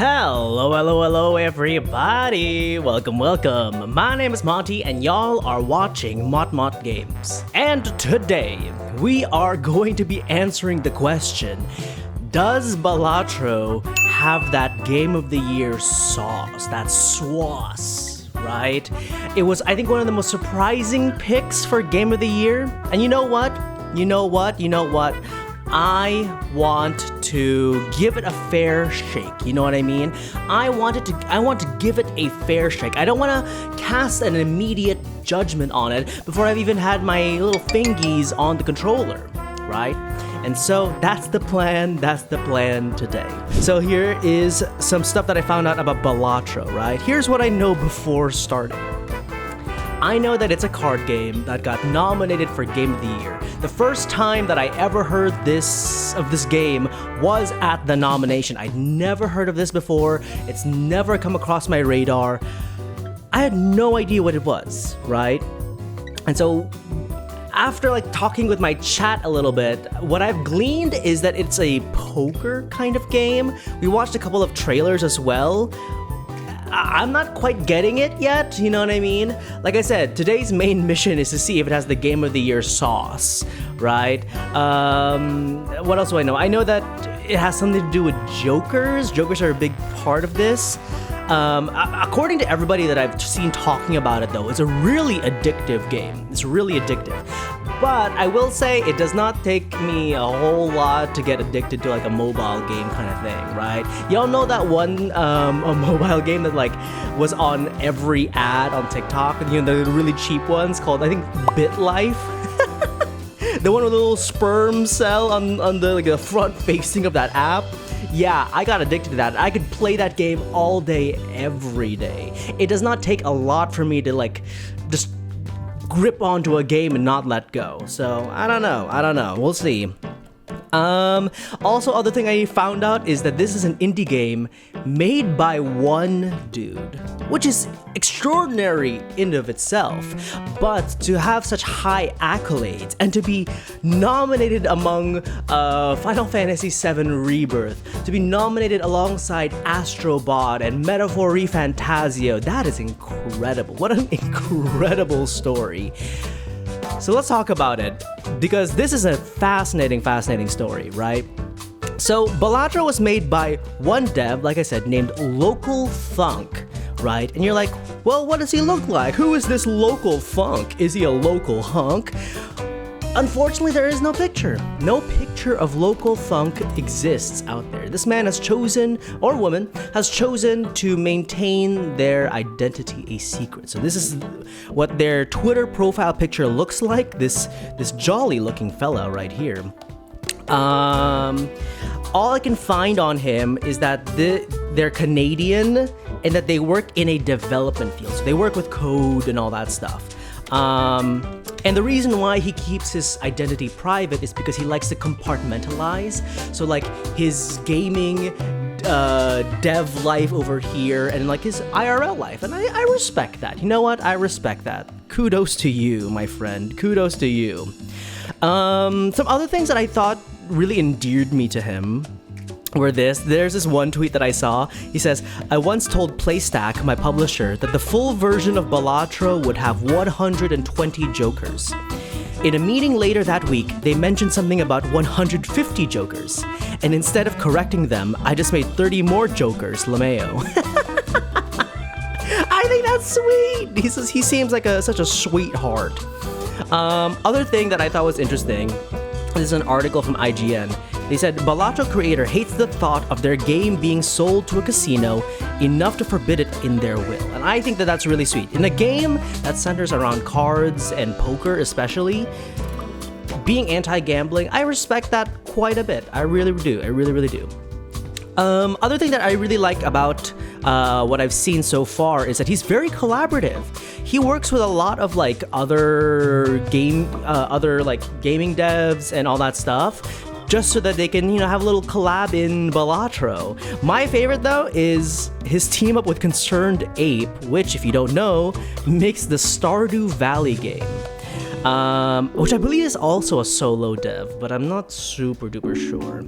Hello, everybody! Welcome. My name is Monty, and y'all are watching Mott Games. And today, we are going to be answering the question, does Balatro have that Game of the Year sauce, that sauce, right? It was, I think, one of the most surprising picks for Game of the Year. And you know what? I want to give it a fair shake. You know what I mean? I want to give it a fair shake. I don't want to cast an immediate judgment on it before I've even had my little fingies on the controller, right? And so that's the plan today. So here is some stuff that I found out about Balatro, right? Here's what I know before starting. I know that it's a card game that got nominated for Game of the Year. The first time that I ever heard of this game was at the nomination. I'd never heard of this before. It's never come across my radar. I had no idea what it was, right? And so after talking with my chat a little bit, what I've gleaned is that it's a poker kind of game. We watched a couple of trailers as well. I'm not quite getting it yet, you know what I mean? Like I said, today's main mission is to see if it has the Game of the Year sauce, right? What else do I know? I know that it has something to do with Jokers. Jokers are a big part of this. According to everybody that I've seen talking about it, though, it's a really addictive game. It's really addictive. But I will say it does not take me a whole lot to get addicted to a mobile game kind of thing, right? Y'all know that one a mobile game that was on every ad on TikTok, and the really cheap ones called, I think, BitLife. The one with the little sperm cell on the front facing of that app. Yeah, I got addicted to that. I could play that game all day, every day. It does not take a lot for me to just grip onto a game and not let go. So I don't know. We'll see. Also, other thing I found out is that this is an indie game made by one dude, which is extraordinary in and of itself. But to have such high accolades and to be nominated among Final Fantasy VII Rebirth, to be nominated alongside Astrobot and Metaphor Fantasio, that is incredible. What an incredible story. So let's talk about it, because this is a fascinating story, right? So Balatro was made by one dev, like I said, named Local Thunk, right? And you're like, well, what does he look like? Who is this Local Thunk? Is he a local hunk? Unfortunately, there is no picture. No picture of Local Thunk exists out there. This man has chosen, or woman, has chosen to maintain their identity a secret. So this is what their Twitter profile picture looks like. This jolly looking fella right here. All I can find on him is that they're Canadian and that they work in a development field. So they work with code and all that stuff. And the reason why he keeps his identity private is because he likes to compartmentalize. So his gaming dev life over here and his IRL life. And I respect that. You know what? I respect that. Kudos to you, my friend. Kudos to you. Some other things that I thought really endeared me to him were there's this one tweet that I saw. He says, I once told PlayStack, my publisher, that the full version of Balatro would have 120 jokers. In a meeting later that week, they mentioned something about 150 jokers. And instead of correcting them, I just made 30 more jokers, LeMayo. I think that's sweet. He seems like such a sweetheart. Other thing that I thought was interesting, this is an article from IGN. They said, Balatro creator hates the thought of their game being sold to a casino enough to forbid it in their will. And I think that that's really sweet. In a game that centers around cards and poker especially, being anti-gambling, I respect that quite a bit. I really do. I really do. Other thing that I really like about what I've seen so far is that he's very collaborative. He works with a lot of other gaming devs and all that stuff, just so that they can, have a little collab in Balatro. My favorite, though, is his team up with Concerned Ape, which, if you don't know, makes the Stardew Valley game. Which I believe is also a solo dev, but I'm not super duper sure.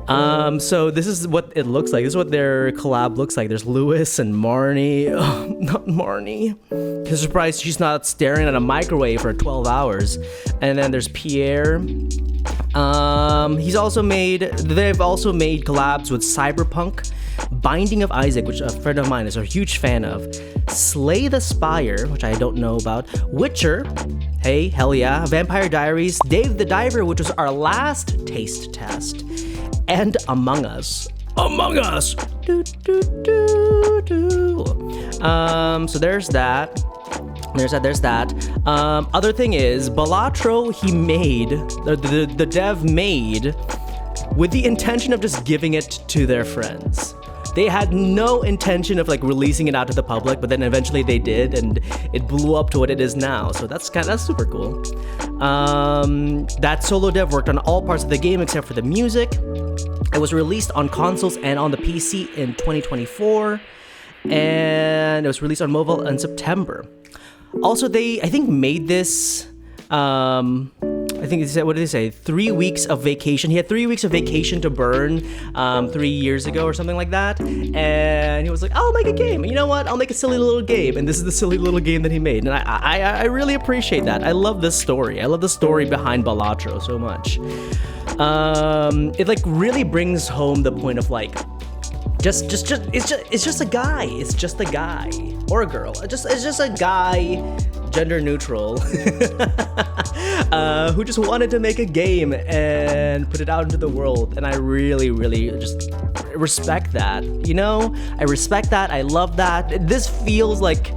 So this is what it looks like. This is what their collab looks like. There's Lewis and Marnie. Oh, not Marnie. I'm surprised she's not staring at a microwave for 12 hours. And then there's Pierre. They've also made collabs with Cyberpunk, Binding of Isaac, which a friend of mine is a huge fan of, Slay the Spire, which I don't know about, Witcher, hey, hell yeah, Vampire Diaries, Dave the Diver, which was our last taste test, and Among Us. Among Us! Do, do, do, do. So there's that. There's that. Other thing is, Balatro, he made, the dev made, with the intention of just giving it to their friends. They had no intention of like releasing it out to the public, but then eventually they did, and it blew up to what it is now. So that's super cool. That solo dev worked on all parts of the game except for the music. It was released on consoles and on the PC in 2024, and it was released on mobile in September. Also, they, I think, made this, I think, what did they say? 3 weeks of vacation. He had 3 weeks of vacation to burn 3 years ago or something like that. And he was like, I'll make a game. You know what? I'll make a silly little game. And this is the silly little game that he made. And I really appreciate that. I love this story. I love the story behind Balatro so much. It like really brings home the point of like, it's just a guy. It's just a guy or a girl. It's just a guy, gender neutral, who just wanted to make a game and put it out into the world. And I really, really just respect that. You know, I respect that. I love that. This feels like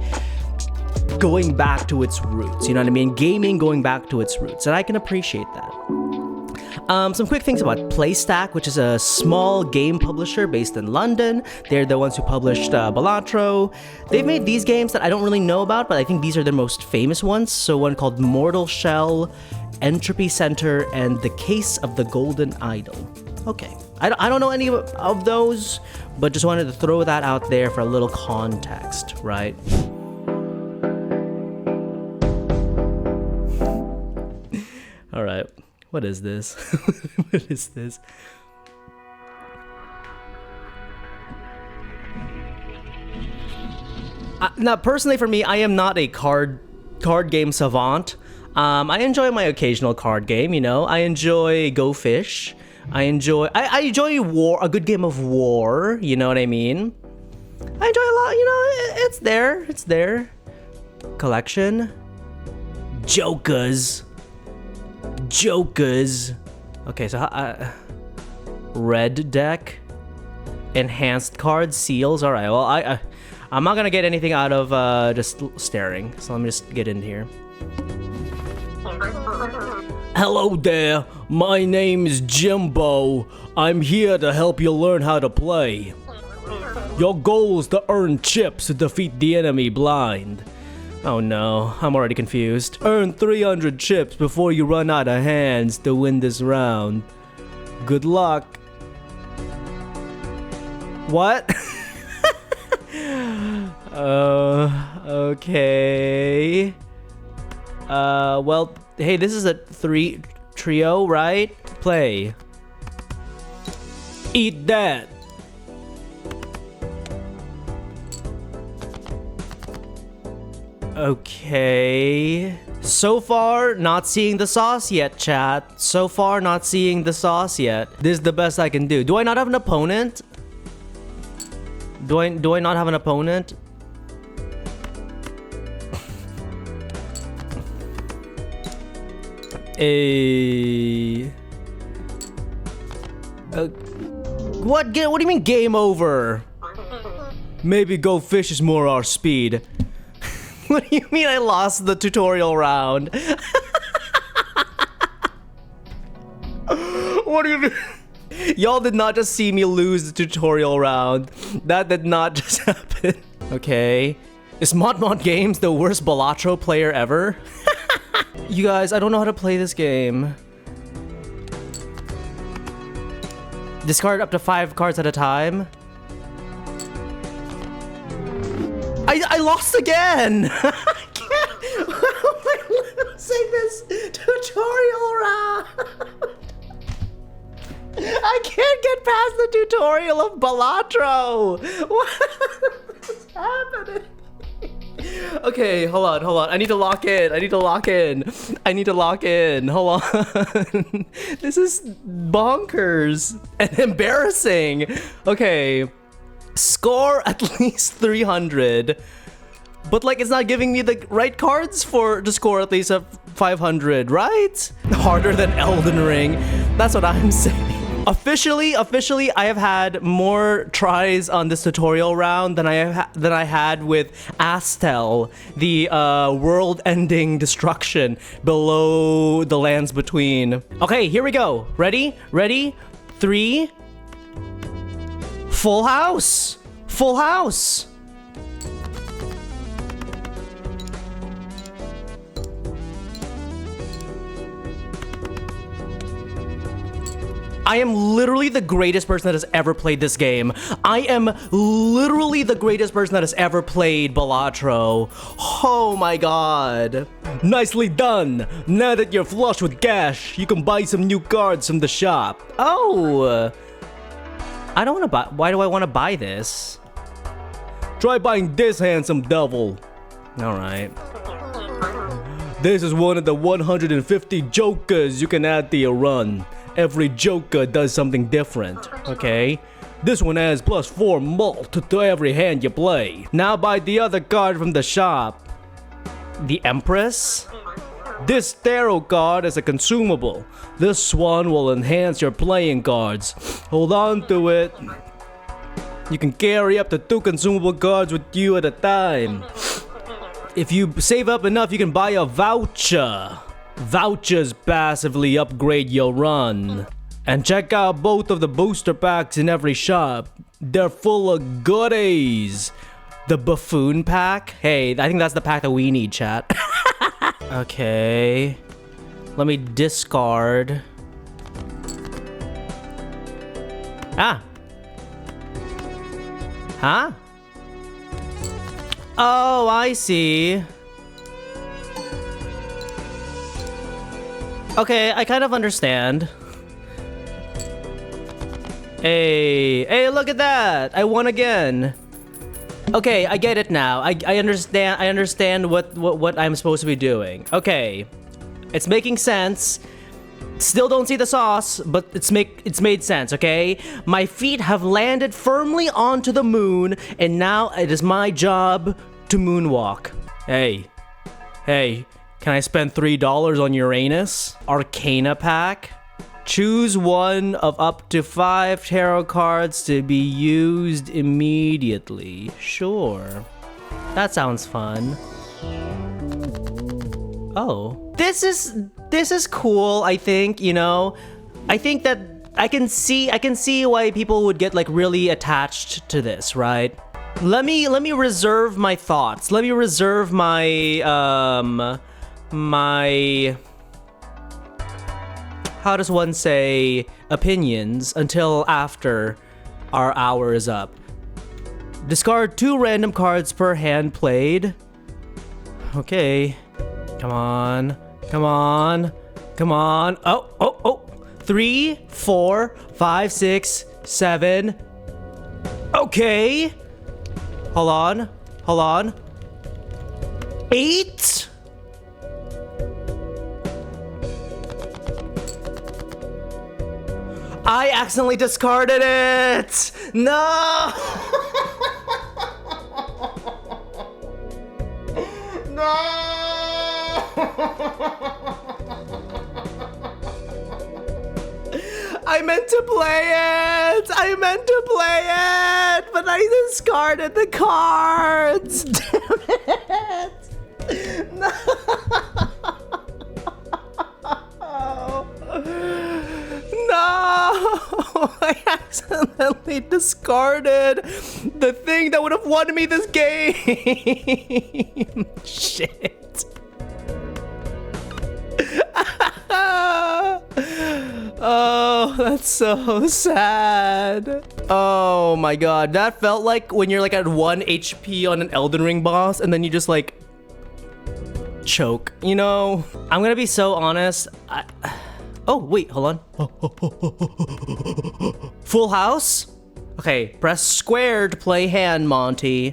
going back to its roots. You know what I mean? Gaming going back to its roots, and I can appreciate that. Some quick things about PlayStack, which is a small game publisher based in London. They're the ones who published Balatro. They've made these games that I don't really know about, but I think these are their most famous ones. So one called Mortal Shell, Entropy Center, and The Case of the Golden Idol. Okay, I don't know any of those, but just wanted to throw that out there for a little context, right? All right. What is this? What is this? Now, personally for me, I am not a card game savant. I enjoy my occasional card game, you know. I enjoy Go Fish. I enjoy war, a good game of war, you know what I mean? I enjoy a lot, you know, it's there. Collection. Jokers. Okay, so red deck, enhanced cards, seals. All right, well, I'm not gonna get anything out of just staring, so let me just get in here. Hello there, my name is Jimbo. I'm here to help you learn how to play. Your goal is to earn chips to defeat the enemy blind. Oh no, I'm already confused. Earn 300 chips before you run out of hands to win this round. Good luck. What? Okay. Well, hey, this is a trio, right? Play. Eat that. Okay. So far, not seeing the sauce yet, chat. So far, not seeing the sauce yet. This is the best I can do. Do I not have an opponent? Do I not have an opponent? What do you mean game over? Maybe Go Fish is more our speed. What do you mean I lost the tutorial round? What do you mean? Y'all did not just see me lose the tutorial round. That did not just happen. Okay. Is Mod Games the worst Balatro player ever? You guys, I don't know how to play this game. Discard up to 5 cards at a time. I lost again! I can't! How am I losing this tutorial I can't get past the tutorial of Balatro. What is happening? Okay, hold on. I need to lock in. Hold on. This is bonkers and embarrassing. Okay. Score at least 300. But like, it's not giving me the right cards to score at least a 500, right? Harder than Elden Ring. That's what I'm saying. Officially, I have had more tries on this tutorial round than I had with Astel, the world-ending destruction below the lands between. Okay, here we go. Ready? 3. Full house. I am literally the greatest person that has ever played this game. I am literally the greatest person that has ever played Balatro. Oh my god. Nicely done. Now that you're flush with cash, you can buy some new cards from the shop. Oh. I don't want to buy. Why do I want to buy this? Try buying this handsome devil. Alright. This is one of the 150 jokers you can add to your run. Every joker does something different, okay? This one adds +4 mult to every hand you play. Now buy the other card from the shop. The Empress? This tarot card is a consumable. This one will enhance your playing cards. Hold on to it. You can carry up to 2 consumable cards with you at a time. If you save up enough, you can buy a voucher. Vouchers passively upgrade your run. And check out both of the booster packs in every shop. They're full of goodies. The buffoon pack? Hey, I think that's the pack that we need, chat. Okay. Let me discard. Ah. Huh? Oh, I see. Okay, I kind of understand. Hey, look at that! I won again. Okay, I get it now. I understand what I'm supposed to be doing. Okay, it's making sense. Still don't see the sauce, but it's made sense. Okay, my feet have landed firmly onto the moon, and now it is my job to moonwalk. Hey. Can I spend $3 on Uranus? Arcana pack? Choose one of up to 5 tarot cards to be used immediately. Sure. That sounds fun. Oh. This is cool, I think, you know. I think that I can see why people would get like really attached to this, right? Let me reserve my thoughts. Let me reserve my how does one say opinions until after our hour is up. Discard 2 random cards per hand played. Okay. Come on. Oh. 3, 4, 5, 6, 7. Okay. Hold on. 8. I accidentally discarded it! No! No! I meant to play it! But I discarded the cards! Damn it! No! No! I accidentally discarded the thing that would have won me this game. Shit. Oh, that's so sad. Oh my god, that felt like when you're like at 1 HP on an Elden Ring boss and then you just like choke, you know? I'm gonna be so honest. Oh, wait, hold on. Full house? Okay, press square to play hand, Monty.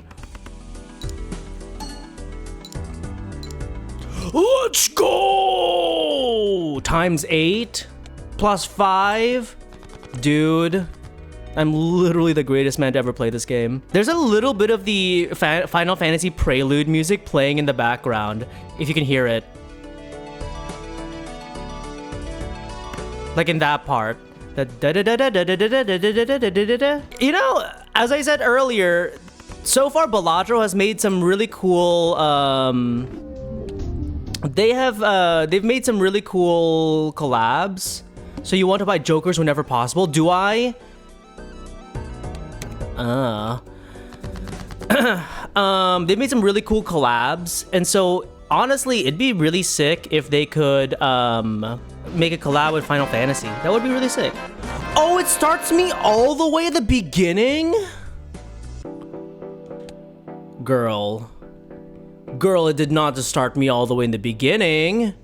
Let's go! Times 8 plus 5. Dude, I'm literally the greatest man to ever play this game. There's a little bit of the Final Fantasy prelude music playing in the background, if you can hear it. Like in that part. You know, as I said earlier, so far Balatro has made some really cool, they've made some really cool collabs. So you want to buy Jokers whenever possible? Do I? They've made some really cool collabs, and so honestly, it'd be really sick if they could make a collab with Final Fantasy. That would be really sick. Oh, it starts me all the way at the beginning? Girl, it did not just start me all the way in the beginning.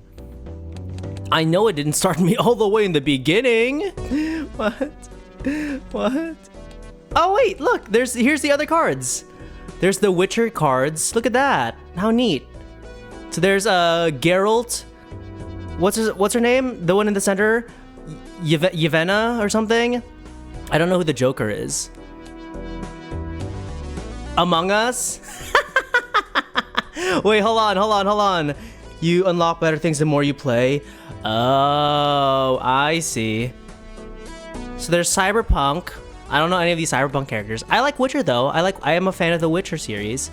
I know it didn't start me all the way in the beginning. What? Oh wait, look, here's the other cards. There's the Witcher cards. Look at that. How neat. So there's Geralt. What's her name? The one in the center? Yevena or something? I don't know who the Joker is. Among Us? Wait, hold on. You unlock better things the more you play. Oh, I see. So there's Cyberpunk. I don't know any of these Cyberpunk characters. I like Witcher though. I am a fan of the Witcher series.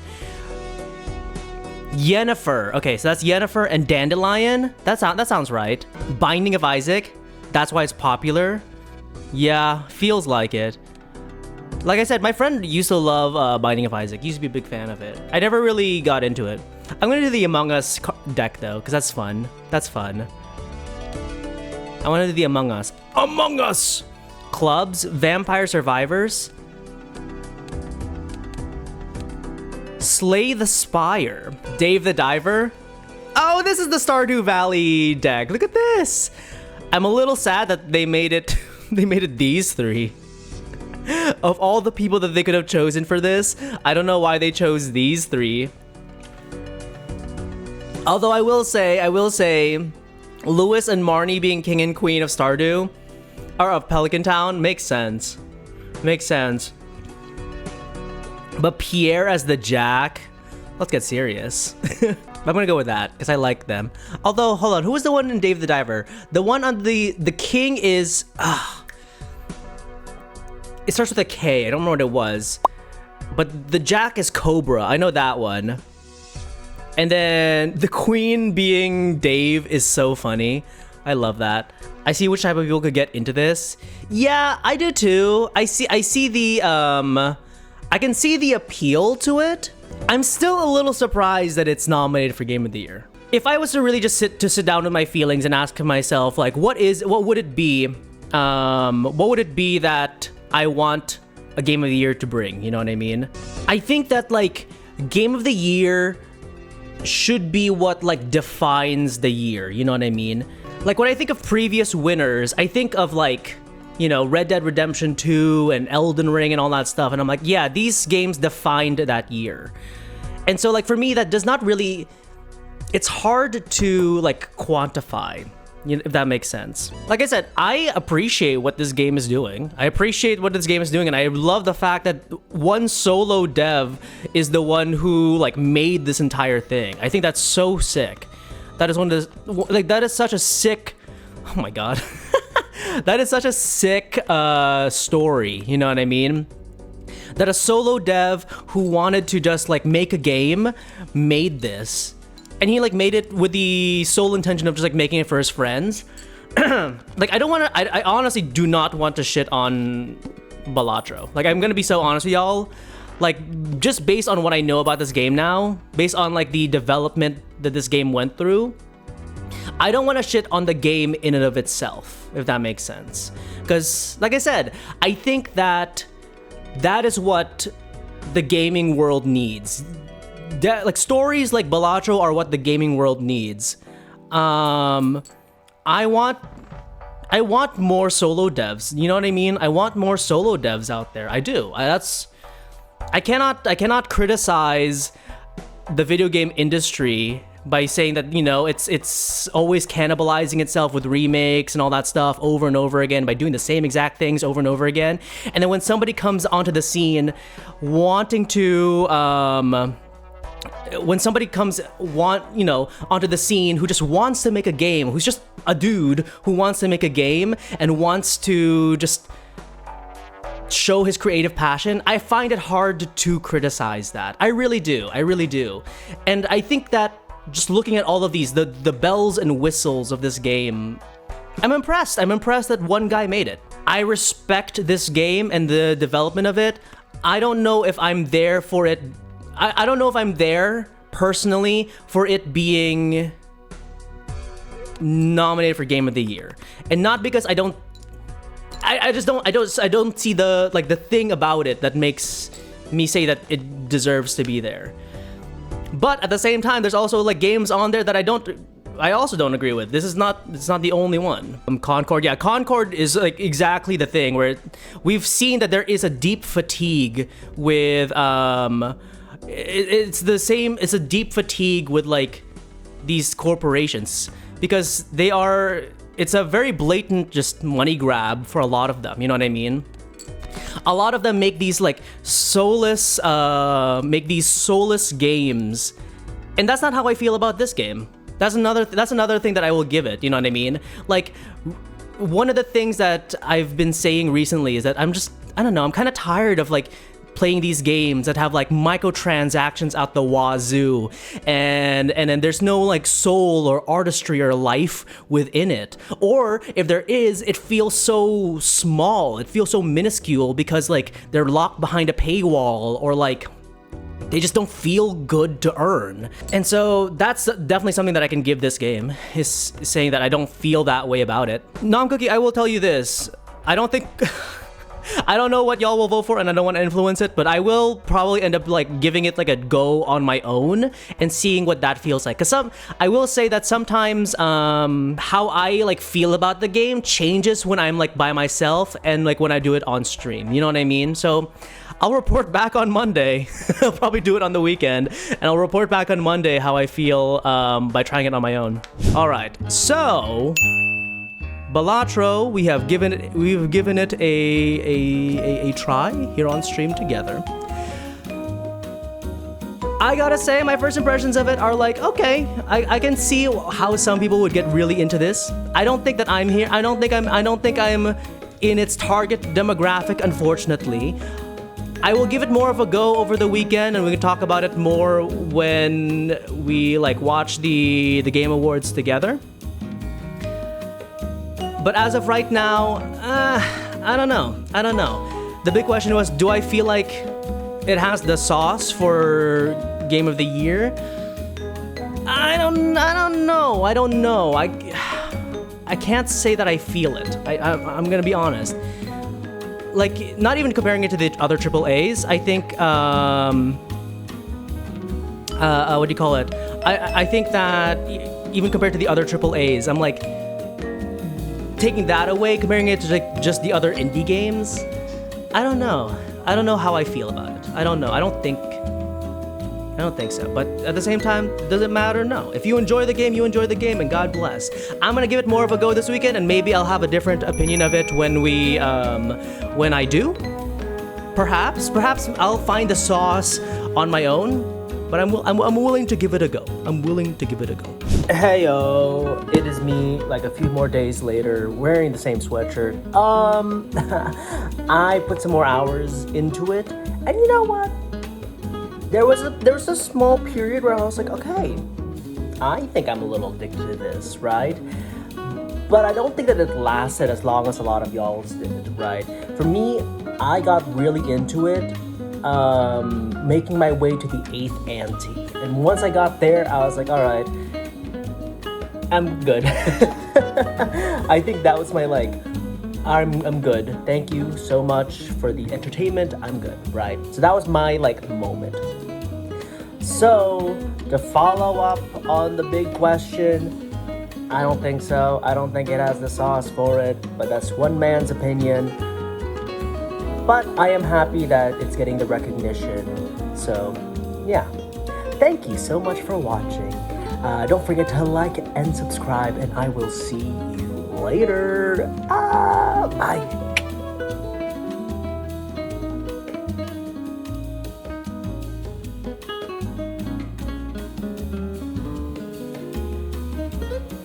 Yennefer. Okay, so that's Yennefer and Dandelion. That sounds right. Binding of Isaac. That's why it's popular. Yeah, feels like it. Like I said, my friend used to love Binding of Isaac. He used to be a big fan of it. I never really got into it. I'm gonna do the Among Us deck though, because that's fun. That's fun. I want to do the Among Us. Among Us! Clubs, Vampire Survivors. Slay the Spire. Dave the Diver. Oh, this is the Stardew Valley deck. Look at this. I'm a little sad that they made it these three. Of all the people that they could have chosen for this, I don't know why they chose these three. Although I will say, Lewis and Marnie being king and queen of Stardew, or of Pelican Town, makes sense. Makes sense. But Pierre as the Jack, let's get serious. I'm gonna go with that because I like them. Although, hold on, who was the one in Dave the Diver? The one on the king is it starts with a K. I don't remember what it was, but the Jack is Cobra. I know that one. And then the queen being Dave is so funny. I love that. I see which type of people could get into this. Yeah, I do too. I see the I can see the appeal to it. I'm still a little surprised that it's nominated for Game of the Year. If I was to really just sit down with my feelings and ask myself, like, what would it be that I want a Game of the Year to bring? You know what I mean? I think that like Game of the Year should be what like defines the year. You know what I mean? Like when I think of previous winners, I think of like, you know, Red Dead Redemption 2 and Elden Ring and all that stuff. And I'm like, yeah, these games defined that year. And so like for me, that does not really, it's hard to like quantify, you know, if that makes sense. Like I said, I appreciate what this game is doing. I appreciate what this game is doing. And I love the fact that one solo dev is the one who like made this entire thing. I think that's so sick. That is one of the, like, that is such a sick, oh my God. That is such a sick story, you know what I mean? That a solo dev who wanted to just like make a game made this. And he like made it with the sole intention of just like making it for his friends. Like I honestly do not want to shit on Balatro. Like I'm gonna be so honest with y'all. Like just based on what I know about this game now, based on like the development that this game went through, I don't want to shit on the game in and of itself, if that makes sense. Because, like I said, I think that that is what the gaming world needs. Like stories like Balatro are what the gaming world needs. I want I want more solo devs. You know what I mean? I want more solo devs out there. I do. I cannot criticize the video game industry by saying that, you know, it's always cannibalizing itself with remakes and all that stuff over and over again by doing the same exact things over and over again. And then when somebody comes onto the scene wanting to onto the scene who just wants to make a game, who's just a dude who wants to make a game and wants to just show his creative passion, I find it hard to criticize that. I really do. And I think that just looking at all of these, the bells and whistles of this game, I'm impressed that one guy made it. I respect this game and the development of it. I don't know if I'm there for it. I don't know if I'm there personally for it being nominated for Game of the Year. And not because I don't see the thing about it that makes me say that it deserves to be there. But at the same time, there's also like games on there that I also don't agree with. It's not the only one. Concord, yeah, Concord is like exactly the thing where we've seen that there is a deep fatigue with it's a deep fatigue with like these corporations because it's a very blatant just money grab for a lot of them, you know what I mean? A lot of them make these like soulless games, and that's not how I feel about this game. That's another thing that I will give it, you know what I mean? Like, one of the things that I've been saying recently is that I'm kind of tired of like playing these games that have like microtransactions out the wazoo, and then there's no like soul or artistry or life within it. Or if there is, it feels so small, it feels so minuscule because like they're locked behind a paywall or like they just don't feel good to earn. And so that's definitely something that I can give this game, is saying that I don't feel that way about it. Cookie, I will tell you this. I don't know what y'all will vote for, and I don't want to influence it, but I will probably end up like giving it like a go on my own and seeing what that feels like. Cause I will say that sometimes how I like feel about the game changes when I'm like by myself and like when I do it on stream. You know what I mean? So I'll report back on Monday. I'll probably do it on the weekend, and I'll report back on Monday how I feel by trying it on my own. All right, so Balatro, we've given it a try here on stream together. I gotta say, my first impressions of it are like, okay, I can see how some people would get really into this. I don't think that I'm here. I don't think I'm in its target demographic, unfortunately. I will give it more of a go over the weekend, and we can talk about it more when we like watch the Game Awards together. But as of right now, I don't know. The big question was, do I feel like it has the sauce for Game of the Year? I don't know. I can't say that I feel it. I'm gonna be honest. Like, not even comparing it to the other AAAs, I think, what do you call it? I think that even compared to the other AAAs, I'm like, taking that away, comparing it to like just the other indie games, I don't know how I feel about it. I don't know. I don't think so. But at the same time, does it matter? No. If you enjoy the game, you enjoy the game, and God bless. I'm gonna give it more of a go this weekend, and maybe I'll have a different opinion of it when I do. Perhaps I'll find the sauce on my own, but I'm willing to give it a go. Hey yo, it is me, like a few more days later, wearing the same sweatshirt. I put some more hours into it, and you know what? There was a small period where I was like, okay, I think I'm a little addicted to this, right? But I don't think that it lasted as long as a lot of y'all's did, right? For me, I got really into it, making my way to the 8th ante. And once I got there, I was like, all right, I'm good. I think that was my I'm good. Thank you so much for the entertainment. I'm good, right? So that was my moment. So to follow up on the big question, I don't think so. I don't think it has the sauce for it, but that's one man's opinion. But I am happy that it's getting the recognition. So, yeah. Thank you so much for watching. Don't forget to like and subscribe, and I will see you later. Bye.